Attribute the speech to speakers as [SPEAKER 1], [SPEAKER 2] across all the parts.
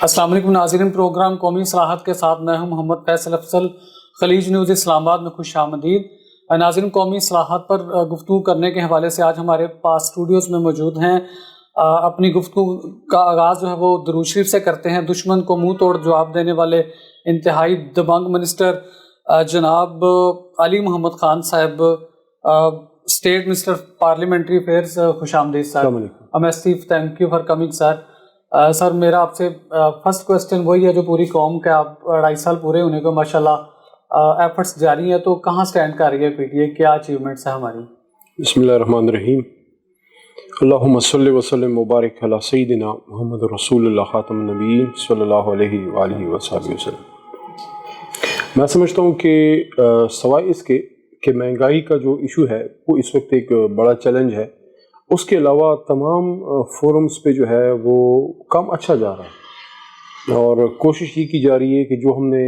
[SPEAKER 1] السلام علیکم ناظرین، پروگرام قومی اصلاحات کے ساتھ میں ہوں محمد فیصل افضل، خلیج نیوز اسلام آباد میں خوش آمدید۔ ناظرین، قومی اصلاحات پر گفتگو کرنے کے حوالے سے آج ہمارے پاس اسٹوڈیوز میں موجود ہیں۔ اپنی گفتگو کا آغاز جو ہے وہ درود شریف سے کرتے ہیں۔ دشمن کو منہ توڑ جواب دینے والے انتہائی دبنگ منسٹر جناب علی محمد خان صاحب، اسٹیٹ منسٹر پارلیمنٹری افیئرز، خوش آمدید سر۔ امسیف تھینک یو فار کمنگ سر۔ سر میرا آپ سے فرسٹ کوسچن وہی ہے جو پوری قوم کے، آپ 2.5 سال پورے ہونے کو ماشاءاللہ ایفرٹس جاری ہیں، تو کہاں سٹینڈ کر رہی ہے پی ٹی اے، کیا اچیومنٹس ہیں ہماری؟
[SPEAKER 2] بسم اللہ الرحمن الرحیم۔ اللہم صلی وسلم مبارک علی سیدنا محمد رسول اللہ خاتم النبیین صلی اللہ علیہ وآلہ وصحبہ وسلم۔ میں سمجھتا ہوں کہ سوائے اس کے کہ مہنگائی کا جو ایشو ہے وہ اس وقت ایک بڑا چیلنج ہے، اس کے علاوہ تمام فورمز پہ جو ہے وہ کام اچھا جا رہا ہے، اور کوشش یہ کی جا رہی ہے کہ جو ہم نے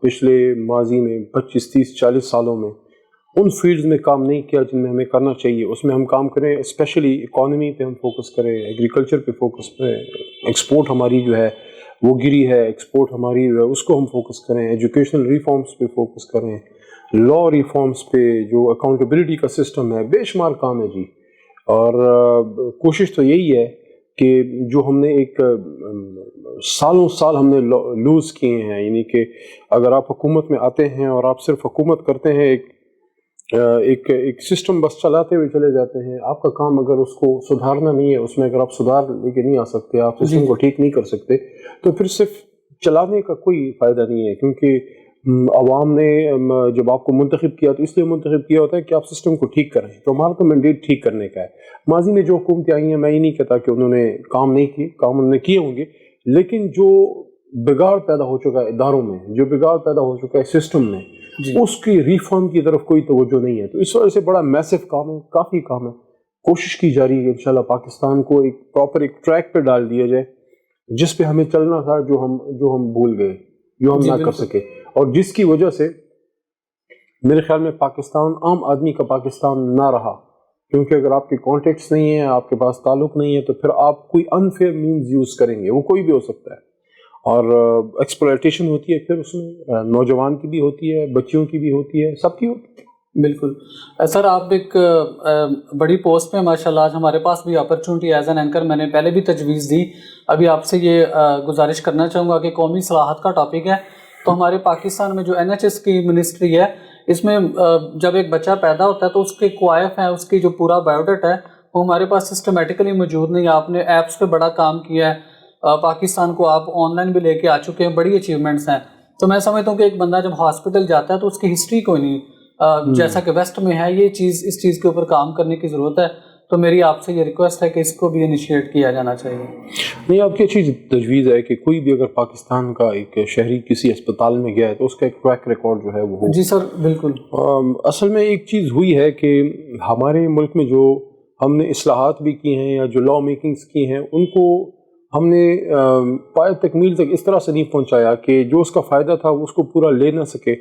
[SPEAKER 2] پچھلے ماضی میں 25 30 40 سالوں میں ان فیلڈز میں کام نہیں کیا جن میں ہمیں کرنا چاہیے، اس میں ہم کام کریں۔ اسپیشلی اکانومی پہ ہم فوکس کریں، ایگریکلچر پہ فوکس کریں، ایکسپورٹ ہماری جو ہے وہ گری ہے، ایکسپورٹ ہماری جو ہے اس کو ہم فوکس کریں، ایجوکیشنل ریفارمز پہ فوکس کریں، لا ریفارمز پہ، جو اکاؤنٹیبلٹی کا سسٹم ہے، بے شمار کام ہے جی۔ اور کوشش تو یہی ہے کہ جو ہم نے ایک سالوں سال ہم نے لوز کیے ہیں، یعنی کہ اگر آپ حکومت میں آتے ہیں اور آپ صرف حکومت کرتے ہیں، ایک سسٹم بس چلاتے ہوئے چلے جاتے ہیں، آپ کا کام اگر اس کو سدھارنا نہیں ہے، اس میں اگر آپ سدھار لے کے نہیں آ سکتے، آپ سسٹم کو ٹھیک نہیں کر سکتے، تو پھر صرف چلانے کا کوئی فائدہ نہیں ہے، کیونکہ عوام نے جب آپ کو منتخب کیا تو اس لیے منتخب کیا ہوتا ہے کہ آپ سسٹم کو ٹھیک کریں، تو ہمارا تو مینڈیٹ ٹھیک کرنے کا ہے۔ ماضی میں جو حکومتیں آئی ہیں، میں یہ نہیں کہتا کہ انہوں نے کام نہیں کیے، کام انہوں نے کیے ہوں گے، لیکن جو بگاڑ پیدا ہو چکا ہے اداروں میں، جو بگاڑ پیدا ہو چکا ہے سسٹم میں، اس کی ریفارم کی طرف کوئی توجہ نہیں ہے، تو اس وجہ سے بڑا میسو کام ہے، کافی کام ہے۔ کوشش کی جا رہی ہے انشاءاللہ پاکستان کو ایک پراپر ایک ٹریک پہ ڈال دیا جائے، جس پہ ہمیں چلنا تھا، جو ہم بھول گئے، جو ہم نہ کر سکے، اور جس کی وجہ سے میرے خیال میں پاکستان عام آدمی کا پاکستان نہ رہا، کیونکہ اگر آپ کے کانٹیکٹس نہیں ہیں، آپ کے پاس تعلق نہیں ہے، تو پھر آپ کوئی انفیئر مینز یوز کریں گے، وہ کوئی بھی ہو سکتا ہے، اور ایکسپلائٹیشن ہوتی ہے، پھر اس میں نوجوان کی بھی ہوتی ہے، بچیوں کی بھی ہوتی ہے، سب کی ہوتی ہے۔
[SPEAKER 1] بالکل سر، آپ ایک بڑی پوسٹ پہ ماشاءاللہ، آج ہمارے پاس بھی اپرچونٹی ایز این اینکر، میں نے پہلے بھی تجویز دی، ابھی آپ سے یہ گزارش کرنا چاہوں گا کہ قومی اصلاحات کا ٹاپک ہے، تو ہمارے پاکستان میں جو NHS کی منسٹری ہے، اس میں جب ایک بچہ پیدا ہوتا ہے تو اس کے کوائف ہیں، اس کی جو پورا بایو ڈیٹا ہے وہ ہمارے پاس سسٹمیٹیکلی موجود نہیں ہے۔ آپ نے ایپس پہ بڑا کام کیا ہے، پاکستان کو آپ آن لائن بھی لے کے آ چکے ہیں، بڑی اچیومنٹس ہیں، تو میں سمجھتا ہوں کہ ایک بندہ جب ہاسپٹل جاتا ہے تو اس کی ہسٹری کوئی نہیں، جیسا کہ ویسٹ میں ہے، یہ چیز، اس چیز کے اوپر کام کرنے کی ضرورت ہے، تو میری آپ سے یہ ریکویسٹ ہے کہ اس کو بھی انیشیٹ کیا جانا چاہیے۔
[SPEAKER 2] نہیں، آپ کی اچھی تجویز ہے کہ کوئی بھی اگر پاکستان کا ایک شہری کسی اسپتال میں گیا ہے تو اس کا ایک ٹریک ریکارڈ جو ہے وہ ہو۔
[SPEAKER 1] جی سر، بالکل۔
[SPEAKER 2] اصل میں ایک چیز ہوئی ہے کہ ہمارے ملک میں جو ہم نے اصلاحات بھی کی ہیں یا جو لا میکنگز کی ہیں، ان کو ہم نے پائے تکمیل تک اس طرح سے نہیں پہنچایا کہ جو اس کا فائدہ تھا وہ اس کو پورا لے نہ سکے،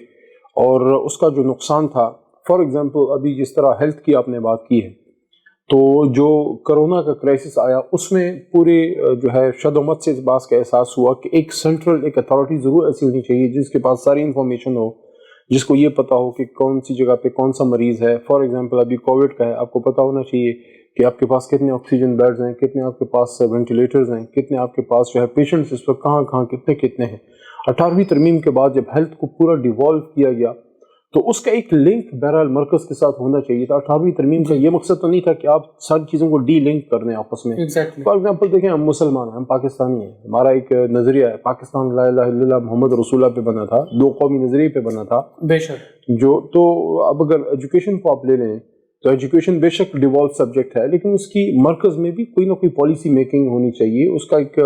[SPEAKER 2] اور اس کا جو نقصان تھا، فار ایگزامپل ابھی جس طرح ہیلتھ کی آپ نے بات کی ہے، تو جو کرونا کا کرائسس آیا، اس میں پورے جو ہے شد و مت سے اس بات کا احساس ہوا کہ ایک سینٹرل ایک اتھارٹی ضرور ایسی ہونی چاہیے جس کے پاس ساری انفارمیشن ہو، جس کو یہ پتا ہو کہ کون سی جگہ پہ کون سا مریض ہے۔ فار ایگزامپل ابھی کووڈ کا ہے، آپ کو پتا ہونا چاہیے کہ آپ کے پاس کتنے آکسیجن بیڈز ہیں، کتنے آپ کے پاس وینٹیلیٹرز ہیں، کتنے آپ کے پاس جو ہے پیشنٹس اس وقت کہاں کتنے ہیں۔ 18ویں ترمیم کے بعد جب ہیلتھ کو پورا ڈیوالو کیا گیا تو اس کا ایک لنک بہرحال مرکز کے ساتھ ہونا چاہیے تھا۔ 18ویں ترمیم کا یہ مقصد تو نہیں تھا کہ آپ ساری چیزوں کو ڈی لنک کر دیں آپس میں۔ فار ایگزامپل دیکھیں، ہم مسلمان ہیں، ہم پاکستانی ہیں، ہمارا ایک نظریہ ہے، پاکستان لا الہ الا اللہ محمد رسول اللہ پہ بنا تھا، دو قومی نظریے پہ بنا تھا،
[SPEAKER 1] بے شک۔
[SPEAKER 2] تو اب اگر ایجوکیشن کو آپ لے لیں تو ایجوکیشن بے شک ڈیوالو سبجیکٹ ہے، لیکن اس کی مرکز میں بھی کوئی نہ کوئی پالیسی میکنگ ہونی چاہیے، اس کا ایک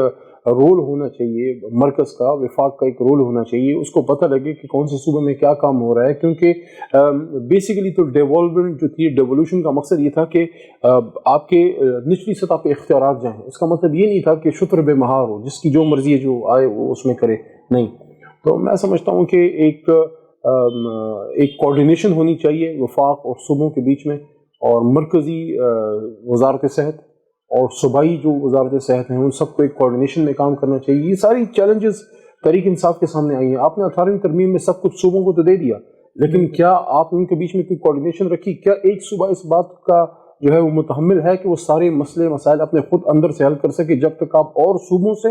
[SPEAKER 2] رول ہونا چاہیے، مرکز کا، وفاق کا ایک رول ہونا چاہیے، اس کو پتہ لگے کہ کون سے صوبے میں کیا کام ہو رہا ہے، کیونکہ بیسیکلی تو ڈیولپمنٹ جو تھی، ڈیولوشن کا مقصد یہ تھا کہ آپ کے نچلی سطح پہ اختیارات جائیں، اس کا مطلب یہ نہیں تھا کہ شتر بے مہار ہو، جس کی جو مرضی ہے جو آئے وہ اس میں کرے، نہیں۔ تو میں سمجھتا ہوں کہ ایک کوارڈینیشن ہونی چاہیے وفاق اور صوبوں کے بیچ میں، اور مرکزی وزارت صحت اور صوبائی جو وزارت صحت ہیں ان سب کو ایک کوارڈینیشن میں کام کرنا چاہیے. یہ ساری چیلنجز تحریک انصاف کے سامنے آئی ہیں. آپ نے 18ویں ترمیم میں سب کچھ صوبوں کو تو دے دیا, لیکن کیا آپ ان کے بیچ میں کوئی کوارڈینیشن رکھی؟ کیا ایک صوبہ اس بات کا جو ہے وہ متحمل ہے کہ وہ سارے مسئلے مسائل اپنے خود اندر سے حل کر سکے جب تک آپ اور صوبوں سے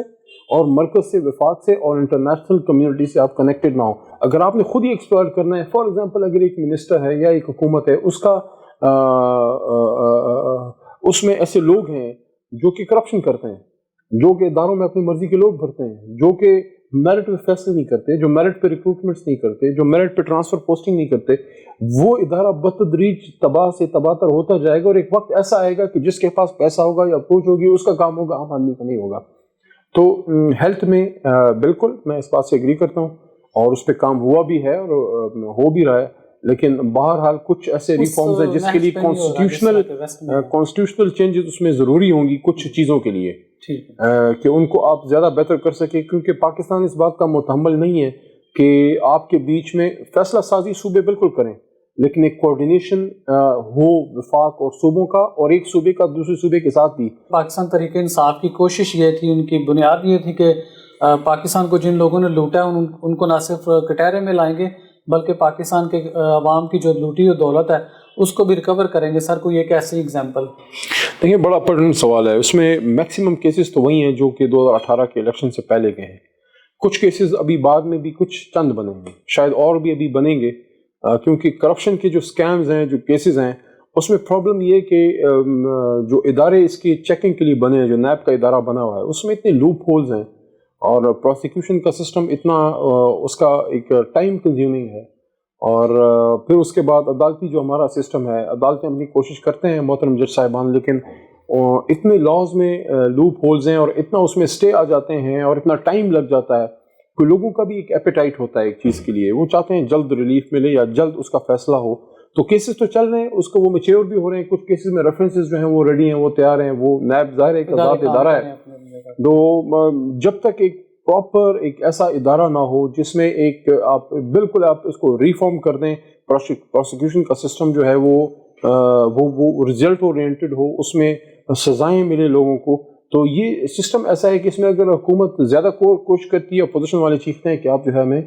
[SPEAKER 2] اور مرکز سے, وفاق سے اور انٹرنیشنل کمیونٹی سے آپ کنیکٹڈ نہ ہو؟ اگر آپ نے خود ہی ایکسپلور کرنا ہے, فار ایگزامپل اگر ایک منسٹر ہے یا ایک حکومت ہے, اس کا اس میں ایسے لوگ ہیں جو کہ کرپشن کرتے ہیں, جو کہ اداروں میں اپنی مرضی کے لوگ بھرتے ہیں, جو کہ میرٹ پہ فیصلے نہیں کرتے, جو میرٹ پہ ریکروٹمنٹس نہیں کرتے, جو میرٹ پہ ٹرانسفر پوسٹنگ نہیں کرتے, وہ ادارہ بتدریج تباہ سے تباہ تر ہوتا جائے گا. اور ایک وقت ایسا آئے گا کہ جس کے پاس پیسہ ہوگا یا اپروچ ہوگی اس کا کام ہوگا, عام آدمی کا نہیں ہوگا. تو ہیلتھ میں بالکل میں اس بات سے ایگری کرتا ہوں اور اس پہ کام ہوا بھی ہے اور ہو بھی رہا ہے, لیکن بہرحال کچھ ایسے ریفارمز ہیں جس کے لیے کانسٹیٹیوشنل چینجز اس میں ضروری ہوں گی کچھ چیزوں کے لیے کہ ان کو آپ زیادہ بہتر کر سکیں, کیونکہ پاکستان اس بات کا متحمل نہیں ہے کہ آپ کے بیچ میں فیصلہ سازی صوبے بالکل کریں, لیکن ایک کوارڈینیشن ہو وفاق اور صوبوں کا, اور ایک صوبے کا دوسرے صوبے کے ساتھ بھی.
[SPEAKER 1] پاکستان تحریک انصاف کی کوشش یہ تھی, ان کی بنیاد یہ تھی کہ پاکستان کو جن لوگوں نے لوٹا ہے ان کو نہ صرف کٹہرے میں لائیں گے بلکہ پاکستان کے عوام کی جو لوٹی ہوئی دولت ہے اس کو بھی ریکور کریں گے. سر کوئی ایک ایسی اگزامپل؟
[SPEAKER 2] دیکھیں بڑا پرٹنٹ سوال ہے. اس میں میکسیمم کیسز تو وہی ہیں جو کہ 2018 کے الیکشن سے پہلے کے ہیں. کچھ کیسز ابھی بعد میں بھی کچھ چند بنے ہیں, شاید اور بھی ابھی بنیں گے, کیونکہ کرپشن کے جو سکیمز ہیں, جو کیسز ہیں, اس میں پرابلم یہ کہ جو ادارے اس کی چیکنگ کے لیے بنے ہیں, جو نیب کا ادارہ بنا ہوا ہے, اس میں اتنے لوپ ہولز ہیں اور پروسیکیوشن کا سسٹم اتنا اس کا ایک ٹائم کنزیومنگ ہے. اور پھر اس کے بعد عدالتی جو ہمارا سسٹم ہے, عدالتیں اپنی کوشش کرتے ہیں محترم جج صاحبان, لیکن اتنے لاز میں لوپ ہولز ہیں اور اتنا اس میں اسٹے آ جاتے ہیں اور اتنا ٹائم لگ جاتا ہے کہ لوگوں کا بھی ایک ایپیٹائٹ ہوتا ہے ایک چیز کے لیے, وہ چاہتے ہیں جلد ریلیف ملے یا جلد اس کا فیصلہ ہو. تو کیسز تو چل رہے ہیں, اس کو وہ میچیور بھی ہو رہے ہیں, کچھ کیسز میں ریفرنسز جو ہیں وہ ریڈی ہیں, وہ تیار ہیں, وہ نیب ظاہر ایک آزاد ادارہ ہے. تو جب تک ایک پراپر ایک ایسا ادارہ نہ ہو جس میں ایک آپ بالکل آپ اس کو ریفارم کر دیں, پروسیکیوشن کا سسٹم جو ہے وہ رزلٹ اورینٹڈ ہو, اس میں سزائیں ملے لوگوں کو, تو یہ سسٹم ایسا ہے کہ اس میں اگر حکومت زیادہ کوشش کرتی ہے, اپوزیشن والے چیختے ہیں کہ آپ جو ہے ہمیں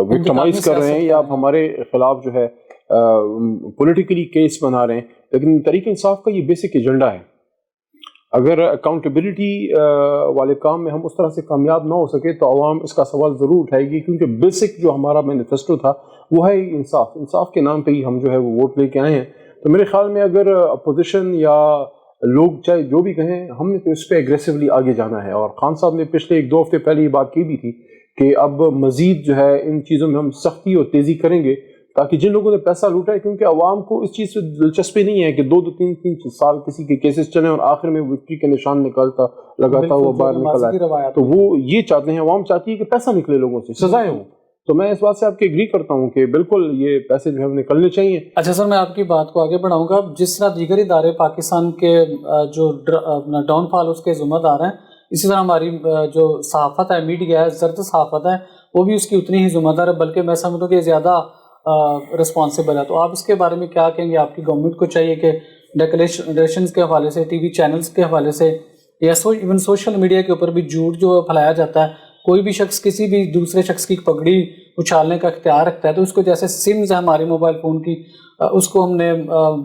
[SPEAKER 2] وکٹمائز کر رہے ہیں یا آپ ہمارے خلاف جو ہے پولیٹیکلی کیس بنا رہے ہیں, لیکن تحریک انصاف کا یہ بیسک ایجنڈا ہے. اگر اکاؤنٹیبلٹی والے کام میں ہم اس طرح سے کامیاب نہ ہو سکے تو عوام اس کا سوال ضرور اٹھائے گی, کیونکہ بیسک جو ہمارا مینیفیسٹو تھا وہ ہے انصاف. انصاف کے نام پہ ہی ہم جو ہے وہ ووٹ لے کے آئے ہیں. تو میرے خیال میں اگر اپوزیشن یا لوگ چاہے جو بھی کہیں, ہم نے تو اس پہ ایگریسولی آگے جانا ہے. اور خان صاحب نے پچھلے 1-2 ہفتے پہلے یہ بات کی بھی تھی کہ اب مزید جو ہے ان چیزوں میں ہم سختی اور تیزی کریں گے, تاکہ جن لوگوں نے پیسہ لوٹا ہے, کیونکہ عوام کو اس چیز سے دلچسپی نہیں ہے کہ 2-3 سال کسی کے کیسز چلیں اور آخر میں وکٹری کے نشان لگاتا ہوا باہر نکل آئے. تو وہ یہ چاہتے ہیں, عوام چاہتی ہے کہ پیسہ نکلے لوگوں سے, سزائیں ہوں. تو میں اس بات سے آپ کے ایگری کرتا ہوں کہ بالکل یہ پیسے جو ہے نکلنے چاہیے.
[SPEAKER 1] اچھا سر, میں آپ کی بات کو آگے بڑھاؤں گا. جس طرح دیگر ادارے پاکستان کے جو ڈاؤن فال اس کے ذمہ دار ہیں, اسی طرح ہماری جو صحافت ہے, میڈیا ہے, زرد صحافت ہے, وہ بھی اس کی اتنی ہی ذمہ دار ہے, بلکہ میں سمجھتا ہوں کہ زیادہ رسپانسبل ہے. تو آپ اس کے بارے میں کیا کہیں گے؟ آپ کی گورنمنٹ کو چاہیے کہ ڈیکلیریشنز کے حوالے سے, ٹی وی چینلز کے حوالے سے, یا ایون سوشل میڈیا کے اوپر بھی جھوٹ جو پھیلایا جاتا ہے, کوئی بھی شخص کسی بھی دوسرے شخص کی پگڑی اچھالنے کا اختیار رکھتا ہے, تو اس کو جیسے سمز ہے ہمارے موبائل فون کی, اس کو ہم نے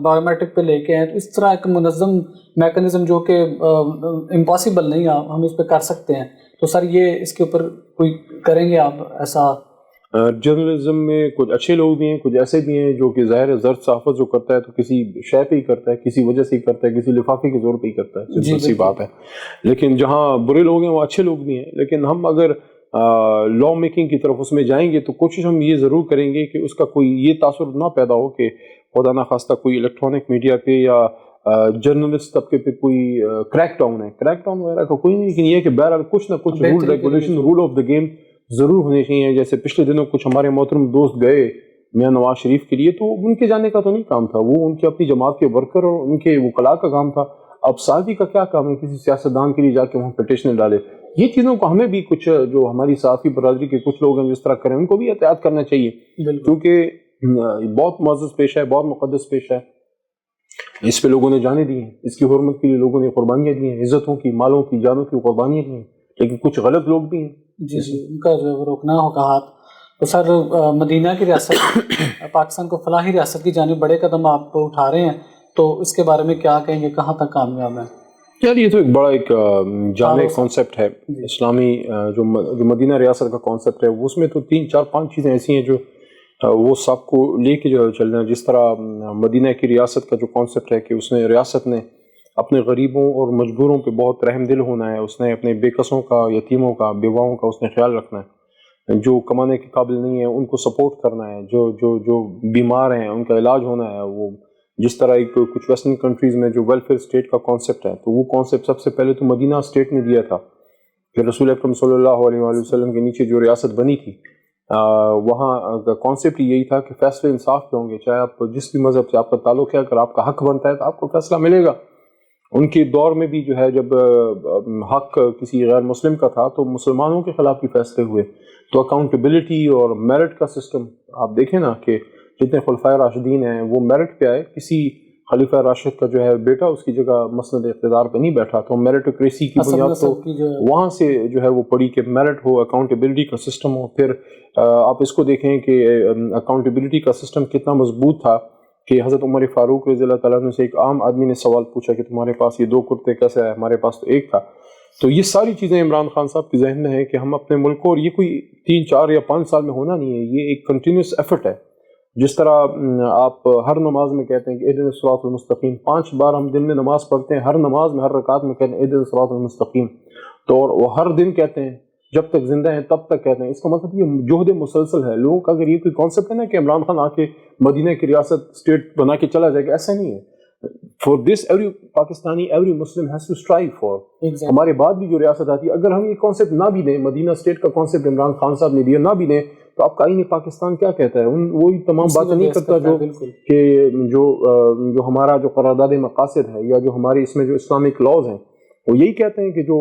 [SPEAKER 1] بایو میٹرک پہ لے کے ہیں, تو اس طرح ایک منظم میکنزم جو کہ امپاسبل نہیں ہے, ہم اس پہ کر سکتے ہیں. تو سر یہ اس کے اوپر کوئی کریں گے آپ ایسا؟
[SPEAKER 2] جرنلزم میں کچھ اچھے لوگ بھی ہیں, کچھ ایسے بھی ہیں جو کہ ظاہر زرد صحافت جو کرتا ہے تو کسی شے پہ ہی کرتا ہے, کسی وجہ سے ہی کرتا ہے, کسی لفافے کے زور پہ ہی کرتا ہے, سمپل سی بات ہے. لیکن جہاں برے لوگ ہیں وہ اچھے لوگ بھی ہیں. لیکن ہم اگر لا میکنگ کی طرف اس میں جائیں گے تو کوشش ہم یہ ضرور کریں گے کہ اس کا کوئی یہ تاثر نہ پیدا ہو کہ خدا نخواستہ کوئی الیکٹرانک میڈیا پہ یا جرنلسٹ طبقے پہ کوئی کریک ڈاؤن ہے. کریک ڈاؤن وغیرہ کا کوئی نہیں, لیکن یہ کہ بہرحال کچھ نہ کچھ rule regulation, rule of the game ضرور ہونے چاہیے. جیسے پچھلے دنوں کچھ ہمارے محترم دوست گئے میاں نواز شریف کے لیے, تو ان کے جانے کا تو نہیں کام تھا, وہ ان کے اپنی جماعت کے ورکر اور ان کے وکلاء کا کام تھا. اب صحافی کا کیا کام ہے کسی سیاستدان کے لیے جا کے وہاں پٹیشن ڈالے؟ یہ چیزوں کو ہمیں بھی کچھ جو ہماری صحافی برادری کے کچھ لوگ ہیں جس طرح کریں, ان کو بھی احتیاط کرنا چاہیے, کیونکہ بہت معزز پیش ہے, بہت مقدس پیش ہے. اس پہ لوگوں نے جانیں دی ہیں، اس کی حرمت کے لیے لوگوں نے قربانیاں دی ہیں، عزتوں کی، مالوں کی، جانوں کی قربانیاں دی ہیں، لیکن کچھ غلط لوگ بھی ہیں
[SPEAKER 1] جی ان کا جو ہے روکنا ہوگا ہاتھ. تو سر مدینہ کی ریاست پاکستان کو فلاحی ریاست کی جانب بڑے قدم آپ اٹھا رہے ہیں، تو اس کے بارے میں کیا کہیں گے، کہاں تک کامیاب ہیں؟
[SPEAKER 2] یار یہ تو ایک بڑا ایک جامع کانسیپٹ ہے اسلامی، جو مدینہ ریاست کا کانسیپٹ ہے، اس میں تو 3 4 5 چیزیں ایسی ہیں جو وہ سب کو لے کے جو چل رہے ہیں. جس طرح مدینہ کی ریاست کا جو کانسیپٹ ہے کہ اس نے ریاست نے اپنے غریبوں اور مجبوروں پہ بہت رحم دل ہونا ہے، اس نے اپنے بے کسوں کا، یتیموں کا، بیواؤں کا اس نے خیال رکھنا ہے، جو کمانے کے قابل نہیں ہے ان کو سپورٹ کرنا ہے، جو بیمار ہیں ان کا علاج ہونا ہے. وہ جس طرح ایک کچھ ویسٹرن کنٹریز میں جو ویلفیئر اسٹیٹ کا کانسیپٹ ہے، تو وہ کانسیپٹ سب سے پہلے تو مدینہ اسٹیٹ نے دیا تھا کہ رسول اکرم صلی اللہ علیہ وآلہ وسلم کے نیچے جو ریاست بنی تھی، وہاں کا کانسیپٹ یہی تھا کہ فیصلے انصاف پہ ہوں گے، چاہے آپ جس بھی مذہب سے آپ کا تعلق ہے، اگر آپ کا حق بنتا ہے تو آپ کو فیصلہ ملے گا. ان کے دور میں بھی جو ہے جب حق کسی غیر مسلم کا تھا تو مسلمانوں کے خلاف بھی فیصلے ہوئے. تو اکاؤنٹیبلٹی اور میرٹ کا سسٹم آپ دیکھیں نا کہ جتنے خلفائے راشدین ہیں وہ میرٹ پہ آئے، کسی خلیفہ راشد کا جو ہے بیٹا اس کی جگہ مسند اقتدار پہ نہیں بیٹھا. تو میرٹوکریسی کی بنیاد تو وہاں سے جو ہے وہ پڑی کہ میرٹ ہو، اکاؤنٹیبلٹی کا سسٹم ہو. پھر آپ اس کو دیکھیں کہ اکاؤنٹیبلٹی کا سسٹم کتنا مضبوط تھا کہ حضرت عمر فاروق رضی اللہ تعالیٰ عنہ سے ایک عام آدمی نے سوال پوچھا کہ تمہارے پاس یہ 2 کرتے کیسے ہے، ہمارے پاس تو ایک تھا. تو یہ ساری چیزیں عمران خان صاحب کے ذہن میں ہے کہ ہم اپنے ملک کو، اور یہ کوئی 3 4 یا 5 سال میں ہونا نہیں ہے، یہ ایک کنٹینیوس ایفرٹ ہے. جس طرح آپ ہر نماز میں کہتے ہیں کہ اہدنا الصراط المستقیم، 5 بار ہم دن میں نماز پڑھتے ہیں، ہر نماز میں ہر رکعت میں کہتے ہیں اہدنا الصراط المستقیم، تو وہ ہر دن کہتے ہیں، جب تک زندہ ہیں تب تک کہتے ہیں. اس کا مطلب یہ جہد مسلسل ہے. لوگوں کا اگر یہ کوئی کانسیپٹ ہے نا کہ عمران خان آ کے مدینہ کی ریاست اسٹیٹ بنا کے چلا جائے گا، ایسا نہیں ہے. For this every Pakistani, every Muslim has to strive for. ہمارے بعد بھی جو ریاست آتی ہے، اگر ہم یہ کانسیپٹ نہ بھی دیں، مدینہ اسٹیٹ کا کانسیپٹ عمران خان صاحب نے دیا نہ بھی دیں، تو آپ کا آئین پاکستان کیا کہتا ہے؟ وہی تمام باتیں نہیں کرتا کہ جو ہمارا جو قرارداد مقاصد ہے یا جو ہمارے اس میں جو اسلامک لاز ہیں وہ یہی کہتے ہیں کہ جو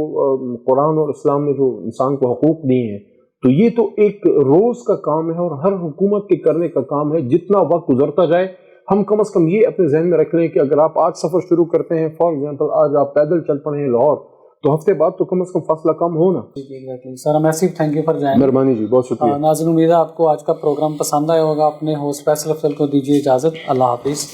[SPEAKER 2] قرآن اور اسلام نے جو انسان کو حقوق دیے ہیں. تو یہ تو ایک روز کا کام ہے اور ہر حکومت کے کرنے کا کام ہے. جتنا وقت گزرتا جائے ہم کم از کم یہ اپنے ذہن میں رکھ لیں کہ اگر آپ آج سفر شروع کرتے ہیں، فار ایگزامپل آج آپ پیدل چل پڑے ہیں لاہور، تو ہفتے بعد تو کم از کم فاصلہ کم ہونا.
[SPEAKER 1] Sir massive thank you for joining.
[SPEAKER 2] مہربانی جی، بہت شکریہ.
[SPEAKER 1] ناظرین امید ہے آپ کو آج کا پروگرام پسند آیا ہوگا. اپنے ہوسٹ فیصل افضل کو دیجیے اجازت. اللہ حافظ.